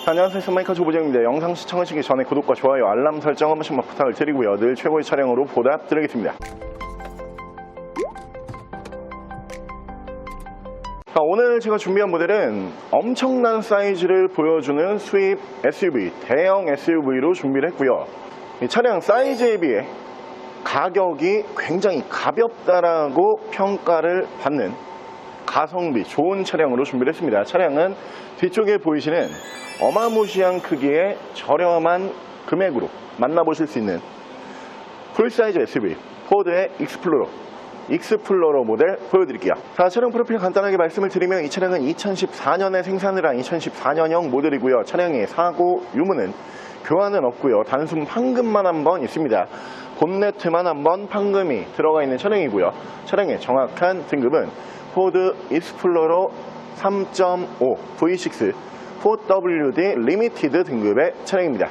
안녕하세요. 선마이카 조보정입니다. 영상 시청하시기 전에 구독과 좋아요, 알람 설정 한 번씩만 부탁을 드리고요. 늘 최고의 차량으로 보답드리겠습니다. 오늘 제가 준비한 모델은 엄청난 사이즈를 보여주는 수입 SUV, 대형 SUV로 준비를 했고요. 이 차량 사이즈에 비해 가격이 굉장히 가볍다라고 평가를 받는 가성비 좋은 차량으로 준비를 했습니다. 차량은 뒤쪽에 보이시는 어마무시한 크기의 저렴한 금액으로 만나보실 수 있는 풀사이즈 SUV 포드의 익스플로러 모델 보여드릴게요. 자, 차량 프로필 간단하게 말씀을 드리면 이 차량은 2014년에 생산을 한 2014년형 모델이고요. 차량의 사고 유무는 교환은 없고요. 단순 판금만 한번 있습니다. 본네트만 한번 판금이 들어가 있는 차량이고요. 차량의 정확한 등급은 포드 익스플로러 3.5 V6 4WD 리미티드 등급의 차량입니다.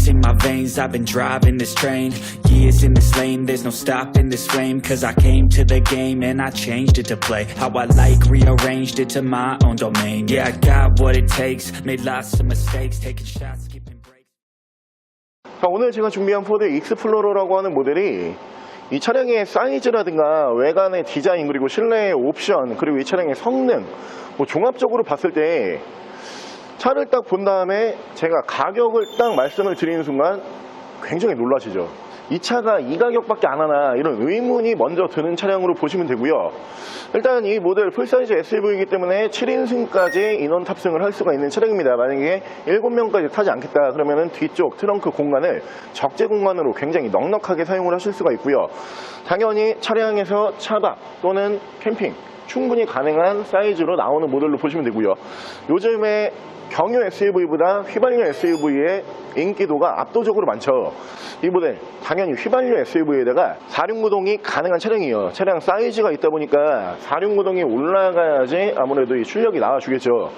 In my veins, I've been driving this train. Years in this lane, there's no stopping this flame. Cause I came to the game and I changed it to play how I like, rearranged it to my own domain. Yeah, I got what it takes, made lots of mistakes, taking shots, skipping breaks. 자, 오늘 제가 준비한 포드 익스플로러라고 하는 모델이 이 차량의 사이즈라든가 외관의 디자인, 그리고 실내의 옵션, 그리고 이 차량의 성능, 종합적으로 봤을 때 차를 딱 본 다음에 제가 가격을 딱 말씀을 드리는 순간 굉장히 놀라시죠. 이 차가 이 가격밖에 안 하나, 이런 의문이 먼저 드는 차량으로 보시면 되고요. 일단 이 모델 풀사이즈 SUV이기 때문에 7인승까지 인원 탑승을 할 수가 있는 차량입니다. 만약에 7명까지 타지 않겠다 그러면은 뒤쪽 트렁크 공간을 적재 공간으로 굉장히 넉넉하게 사용을 하실 수가 있고요. 당연히 차량에서 차박 또는 캠핑 충분히 가능한 사이즈로 나오는 모델로 보시면 되고요. 요즘에 경유 SUV보다 휘발유 SUV의 인기도가 압도적으로 많죠. 이 모델 당연히 휘발유 SUV에다가 4륜구동이 가능한 차량이에요. 차량 사이즈가 있다 보니까 4륜구동이 올라가야지 아무래도 이 출력이 나와주겠죠.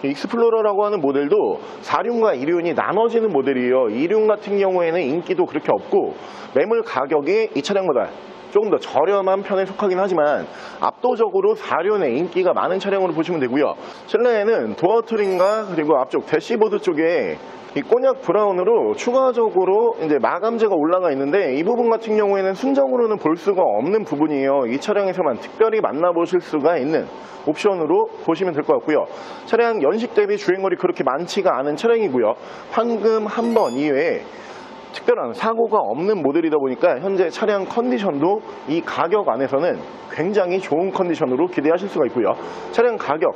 이 익스플로러라고 하는 모델도 4륜과 2륜이 나눠지는 모델이에요. 2륜 같은 경우에는 인기도 그렇게 없고 매물 가격이 이 차량보다 조금 더 저렴한 편에 속하긴 하지만 압도적으로 4륜의 인기가 많은 차량으로 보시면 되고요. 실내에는 도어 트림과 그리고 앞쪽 대시보드 쪽에 이 꼬냑 브라운으로 추가적으로 이제 마감재가 올라가 있는데 이 부분 같은 경우에는 순정으로는 볼 수가 없는 부분이에요. 이 차량에서만 특별히 만나보실 수가 있는 옵션으로 보시면 될 것 같고요. 차량 연식 대비 주행거리 그렇게 많지가 않은 차량이고요. 판금 한 번 이외에 특별한 사고가 없는 모델이다 보니까 현재 차량 컨디션도 이 가격 안에서는 굉장히 좋은 컨디션으로 기대하실 수가 있고요. 차량 가격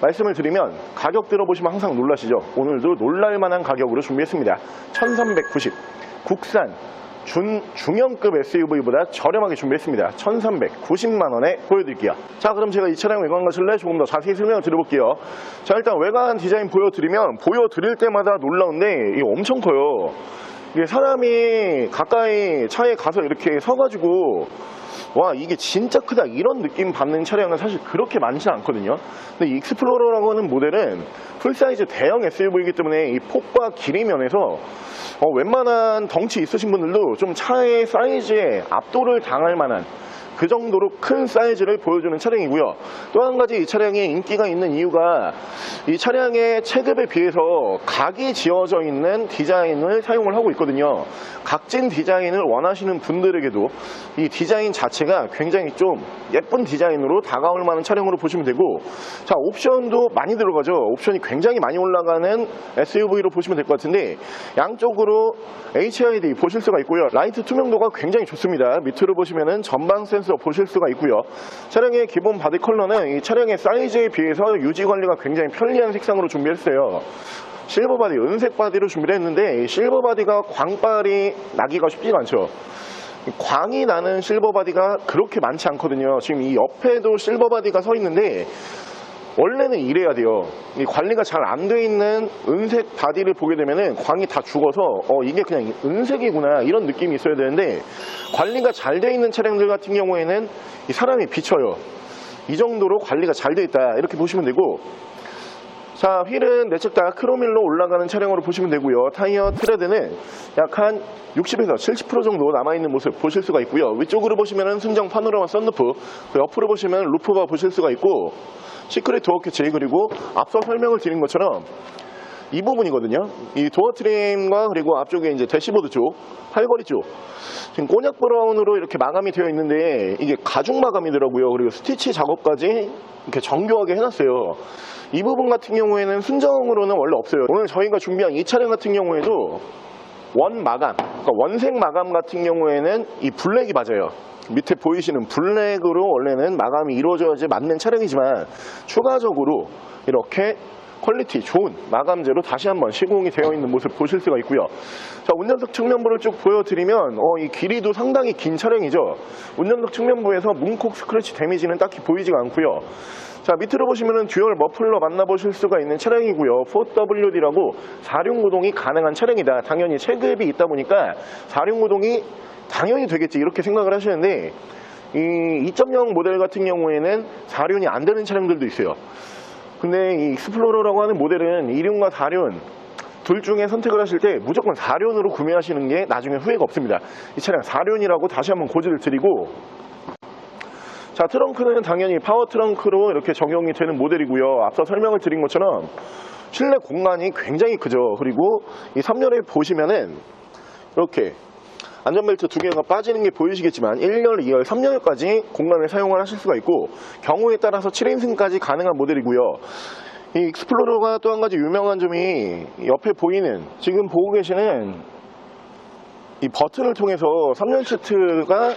말씀을 드리면 가격 들어보시면 항상 놀라시죠. 오늘도 놀랄만한 가격으로 준비했습니다. 1390 국산 중형급 SUV보다 저렴하게 준비했습니다. 1390만원에 보여드릴게요. 자, 그럼 제가 이 차량 외관과 실내 조금 더 자세히 설명을 드려볼게요. 자, 일단 외관 디자인 보여드릴 때마다 놀라운데 이게 엄청 커요. 이게 사람이 가까이 차에 가서 이렇게 서가지고 와, 이게 진짜 크다 이런 느낌 받는 차량은 사실 그렇게 많지는 않거든요. 근데 이 익스플로러라고 하는 모델은 풀사이즈 대형 SUV이기 때문에 이 폭과 길이 면에서 웬만한 덩치 있으신 분들도 좀 차의 사이즈에 압도를 당할 만한 그 정도로 큰 사이즈를 보여주는 차량이고요. 또 한 가지 이 차량이 인기가 있는 이유가 이 차량의 체급에 비해서 각이 지어져 있는 디자인을 사용을 하고 있거든요. 각진 디자인을 원하시는 분들에게도 이 디자인 자체가 굉장히 좀 예쁜 디자인으로 다가올 만한 차량으로 보시면 되고, 자, 옵션도 많이 들어가죠. 옵션이 굉장히 많이 올라가는 SUV로 보시면 될 것 같은데 양쪽으로 HID 보실 수가 있고요. 라이트 투명도가 굉장히 좋습니다. 밑으로 보시면은 전방 센서 보실 수가 있고요. 차량의 기본 바디 컬러는 이 차량의 사이즈에 비해서 유지 관리가 굉장히 편리한 색상으로 준비했어요. 실버 바디, 은색 바디로 준비를 했는데 이 실버 바디가 광빨이 나기가 쉽지가 않죠. 광이 나는 실버 바디가 그렇게 많지 않거든요. 지금 이 옆에도 실버 바디가 서 있는데 원래는 이래야 돼요. 이 관리가 잘 안 돼 있는 은색 바디를 보게 되면은 광이 다 죽어서 이게 그냥 은색이구나 이런 느낌이 있어야 되는데, 관리가 잘 돼 있는 차량들 같은 경우에는 이 사람이 비쳐요. 이 정도로 관리가 잘 돼 있다 이렇게 보시면 되고, 자, 휠은 내측 다 크롬일로 올라가는 차량으로 보시면 되고요. 타이어 트레드는 약 한 60에서 70% 정도 남아있는 모습 보실 수가 있고요. 위쪽으로 보시면은 순정 파노라마 썬루프, 그 옆으로 보시면 루프바 보실 수가 있고, 시크릿 도어 캐치, 그리고 앞서 설명을 드린 것처럼 이 부분이거든요. 이 도어 트림과 그리고 앞쪽에 이제 대시보드 쪽, 팔걸이 쪽, 지금 꼬냑 브라운으로 이렇게 마감이 되어 있는데 이게 가죽 마감이더라고요. 그리고 스티치 작업까지 이렇게 정교하게 해놨어요. 이 부분 같은 경우에는 순정으로는 원래 없어요. 오늘 저희가 준비한 이 차량 같은 경우에도 원 마감, 그러니까 원색 마감 같은 경우에는 이 블랙이 맞아요. 밑에 보이시는 블랙으로 원래는 마감이 이루어져야지 맞는 차량이지만 추가적으로 이렇게 퀄리티 좋은 마감재로 다시 한번 시공이 되어 있는 모습 보실 수가 있고요. 자, 운전석 측면부를 쭉 보여드리면 이 길이도 상당히 긴 차량이죠. 운전석 측면부에서 문콕 스크래치 데미지는 딱히 보이지가 않고요. 자, 밑으로 보시면은 듀얼 머플러 만나보실 수가 있는 차량이고요. 4WD라고 4륜구동이 가능한 차량이다. 당연히 체급이 있다 보니까 4륜구동이 당연히 되겠지 이렇게 생각을 하시는데, 이 2.0 모델 같은 경우에는 4륜이 안 되는 차량들도 있어요. 근데 이 익스플로러라고 하는 모델은 2륜과 4륜 둘 중에 선택을 하실 때 무조건 4륜으로 구매하시는 게 나중에 후회가 없습니다. 이 차량 4륜이라고 다시 한번 고지를 드리고, 자, 트렁크는 당연히 파워 트렁크로 이렇게 적용이 되는 모델이고요. 앞서 설명을 드린 것처럼 실내 공간이 굉장히 크죠. 그리고 이 3열에 보시면은 이렇게 안전벨트 2개가 빠지는 게 보이시겠지만 1열, 2열, 3열까지 공간을 사용을 하실 수가 있고, 경우에 따라서 7인승까지 가능한 모델이고요. 이 익스플로러가 또 한 가지 유명한 점이 옆에 보이는, 지금 보고 계시는 이 버튼을 통해서 3열 시트가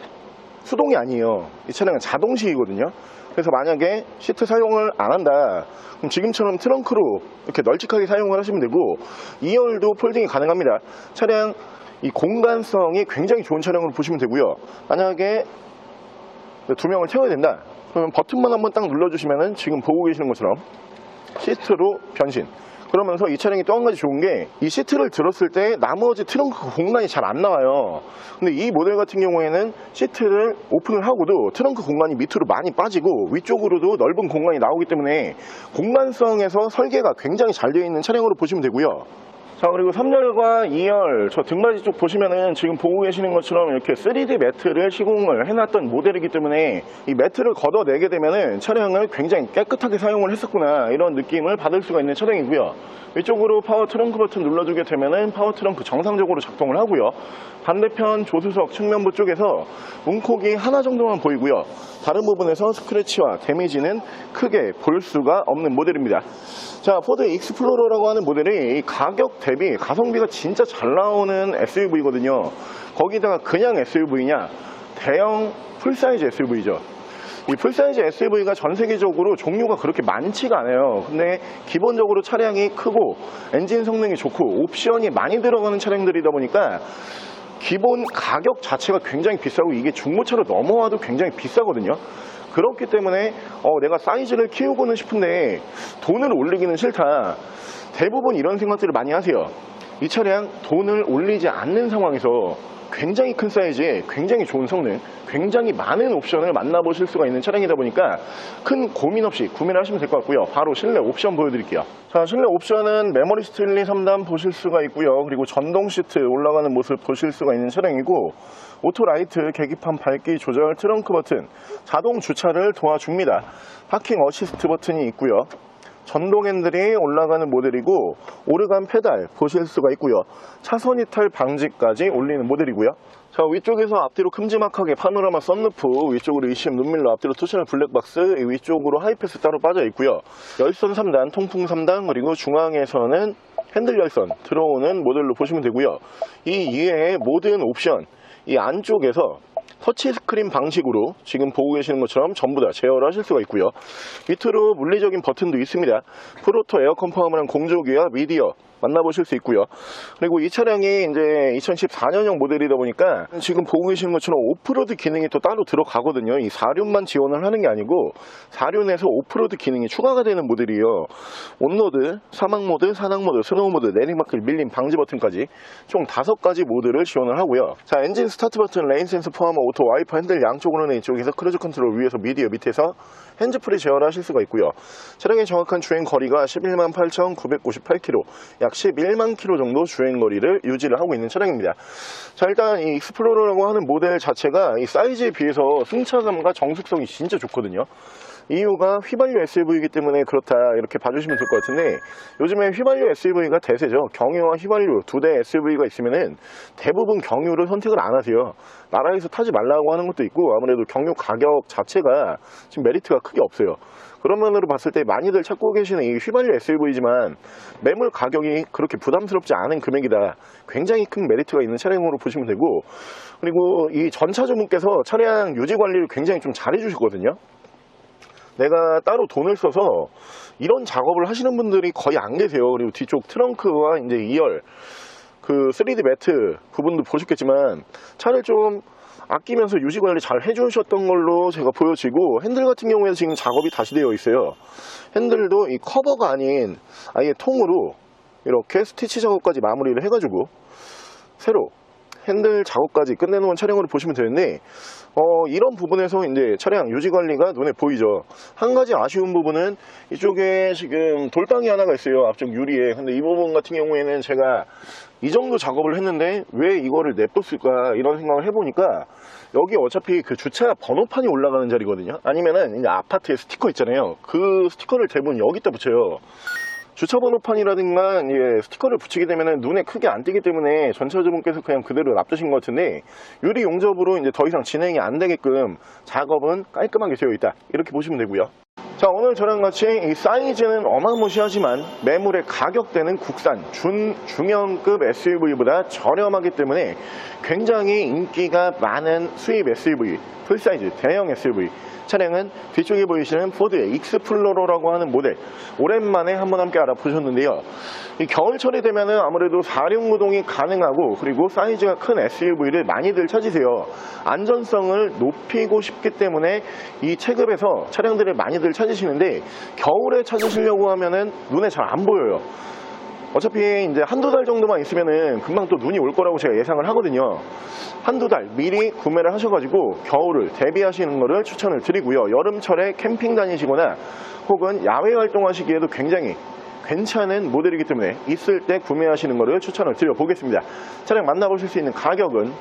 수동이 아니에요. 이 차량은 자동식이거든요. 그래서 만약에 시트 사용을 안 한다, 그럼 지금처럼 트렁크로 이렇게 널찍하게 사용을 하시면 되고, 2열도 폴딩이 가능합니다. 차량 이 공간성이 굉장히 좋은 차량으로 보시면 되고요. 만약에 2명을 태워야 된다, 그러면 버튼만 한번 딱 눌러주시면은 지금 보고 계시는 것처럼 시트로 변신. 그러면서 이 차량이 또 한 가지 좋은 게, 이 시트를 들었을 때 나머지 트렁크 공간이 잘 안 나와요. 근데 이 모델 같은 경우에는 시트를 오픈을 하고도 트렁크 공간이 밑으로 많이 빠지고 위쪽으로도 넓은 공간이 나오기 때문에 공간성에서 설계가 굉장히 잘 되어 있는 차량으로 보시면 되고요. 자, 그리고 3열과 2열 저 등받이 쪽 보시면은 지금 보고 계시는 것처럼 이렇게 3D 매트를 시공을 해놨던 모델이기 때문에 이 매트를 걷어내게 되면은 차량을 굉장히 깨끗하게 사용을 했었구나 이런 느낌을 받을 수가 있는 차량이고요. 위쪽으로 파워 트렁크 버튼 눌러주게 되면은 파워 트렁크 정상적으로 작동을 하고요. 반대편 조수석 측면부 쪽에서 문콕이 하나 정도만 보이고요. 다른 부분에서 스크래치와 데미지는 크게 볼 수가 없는 모델입니다. 자, 포드 익스플로러라고 하는 모델이 이 가격 대비 가성비가 진짜 잘 나오는 SUV거든요. 거기다가 그냥 SUV냐, 대형 풀사이즈 SUV죠. 이 풀사이즈 SUV가 전 세계적으로 종류가 그렇게 많지가 않아요. 근데 기본적으로 차량이 크고 엔진 성능이 좋고 옵션이 많이 들어가는 차량들이다 보니까 기본 가격 자체가 굉장히 비싸고, 이게 중고차로 넘어와도 굉장히 비싸거든요. 그렇기 때문에 내가 사이즈를 키우고는 싶은데 돈을 올리기는 싫다, 대부분 이런 생각들을 많이 하세요. 이 차량 돈을 올리지 않는 상황에서 굉장히 큰 사이즈에 굉장히 좋은 성능, 굉장히 많은 옵션을 만나보실 수가 있는 차량이다 보니까 큰 고민 없이 구매를 하시면 될 것 같고요. 바로 실내 옵션 보여드릴게요. 자, 실내 옵션은 메모리 시트 1, 2, 3단 보실 수가 있고요. 그리고 전동 시트 올라가는 모습 보실 수가 있는 차량이고, 오토 라이트, 계기판 밝기 조절, 트렁크 버튼, 자동 주차를 도와줍니다. 파킹 어시스트 버튼이 있고요. 전동 핸들이 올라가는 모델이고, 오르간 페달 보실 수가 있고요. 차선 이탈 방지까지 올리는 모델이고요. 자, 위쪽에서 앞뒤로 큼지막하게 파노라마 썬루프, 위쪽으로 이심 눈밀러, 앞뒤로 투셔널 블랙박스, 위쪽으로 하이패스 따로 빠져 있고요. 열선 3단, 통풍 3단, 그리고 중앙에서는 핸들 열선 들어오는 모델로 보시면 되고요. 이 이외의 모든 옵션, 이 안쪽에서 터치 스크린 방식으로 지금 보고 계시는 것처럼 전부 다 제어를 하실 수가 있고요. 밑으로 물리적인 버튼도 있습니다. 프로토 에어컨 포함한 공조기와 미디어, 만나보실 수 있고요. 그리고 이 차량이 이제 2014년형 모델이다 보니까 지금 보고 계시는 것처럼 오프로드 기능이 또 따로 들어가거든요. 이 4륜만 지원을 하는 게 아니고 4륜에서 오프로드 기능이 추가가 되는 모델이에요. 온로드, 사막모드, 산악모드, 스노우모드, 내리막길, 밀림, 방지 버튼까지 총 5가지 모드를 지원을 하고요. 자, 엔진 스타트 버튼, 레인 센서 포함한 오토, 와이퍼, 핸들 양쪽으로는 이쪽에서 크루즈 컨트롤, 위에서 미디어, 밑에서 핸즈프리 제어를 하실 수가 있고요. 차량의 정확한 주행 거리가 11만 8,998km, 약 11만 km 정도 주행 거리를 유지를 하고 있는 차량입니다. 자, 일단 이 익스플로러라고 하는 모델 자체가 이 사이즈에 비해서 승차감과 정숙성이 진짜 좋거든요. 이유가 휘발유 SUV이기 때문에 그렇다 이렇게 봐주시면 될 것 같은데, 요즘에 휘발유 SUV가 대세죠. 경유와 휘발유 두 대 SUV가 있으면은 대부분 경유를 선택을 안 하세요. 나라에서 타지 말라고 하는 것도 있고, 아무래도 경유 가격 자체가 지금 메리트가 크게 없어요. 그런 면으로 봤을 때 많이들 찾고 계시는 이 휘발유 SUV지만 매물 가격이 그렇게 부담스럽지 않은 금액이다. 굉장히 큰 메리트가 있는 차량으로 보시면 되고, 그리고 이 전차주분께서 차량 유지 관리를 굉장히 좀 잘해 주시거든요. 내가 따로 돈을 써서 이런 작업을 하시는 분들이 거의 안 계세요. 그리고 뒤쪽 트렁크와 이제 2열 그 3D 매트 부분도 보셨겠지만 차를 좀 아끼면서 유지 관리 잘 해주셨던 걸로 제가 보여지고, 핸들 같은 경우에는 지금 작업이 다시 되어 있어요. 핸들도 이 커버가 아닌 아예 통으로 이렇게 스티치 작업까지 마무리를 해가지고 새로 핸들 작업까지 끝내놓은 차량으로 보시면 되는데, 이런 부분에서 이제 차량 유지 관리가 눈에 보이죠. 한 가지 아쉬운 부분은 이쪽에 지금 돌방이 하나가 있어요, 앞쪽 유리에. 근데 이 부분 같은 경우에는 제가 이 정도 작업을 했는데 왜 이거를 냅뒀을까 이런 생각을 해보니까, 여기 어차피 그 주차 번호판이 올라가는 자리거든요. 아니면은 이제 아파트에 스티커 있잖아요. 그 스티커를 대부분 여기다 붙여요. 주차 번호판이라든가 스티커를 붙이게 되면 눈에 크게 안 띄기 때문에 전차주분께서 그냥 그대로 놔두신 것 같은데, 유리 용접으로 이제 더 이상 진행이 안 되게끔 작업은 깔끔하게 되어 있다, 이렇게 보시면 되고요. 자, 오늘 저랑 같이 이 사이즈는 어마무시하지만 매물의 가격대는 국산 중형급 SUV보다 저렴하기 때문에 굉장히 인기가 많은 수입 SUV, 풀사이즈 대형 SUV 차량은 뒤쪽에 보이시는 포드의 익스플로러라고 하는 모델, 오랜만에 한번 함께 알아보셨는데요. 이 겨울철이 되면은 아무래도 4륜 구동이 가능하고, 그리고 사이즈가 큰 SUV를 많이들 찾으세요. 안전성을 높이고 싶기 때문에 이 체급에서 차량들을 많이들 찾으시는데, 겨울에 찾으시려고 하면은 눈에 잘 안 보여요. 어차피 이제 한두 달 정도만 있으면은 금방 또 눈이 올 거라고 제가 예상을 하거든요. 한두 달 미리 구매를 하셔가지고 겨울을 대비하시는 거를 추천을 드리고요. 여름철에 캠핑 다니시거나 혹은 야외 활동하시기에도 굉장히 괜찮은 모델이기 때문에 있을 때 구매하시는 거를 추천을 드려보겠습니다. 차량 만나보실 수 있는 가격은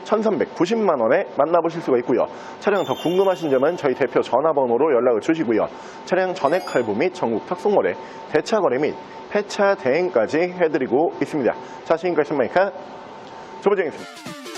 1,390만 원에 만나보실 수가 있고요. 차량 더 궁금하신 점은 저희 대표 전화번호로 연락을 주시고요. 차량 전액 할부 및 전국 탁송거래, 대차 거래 및 폐차 대행까지 해드리고 있습니다. 자, 지금까지 신마이카 조보정이었습니다.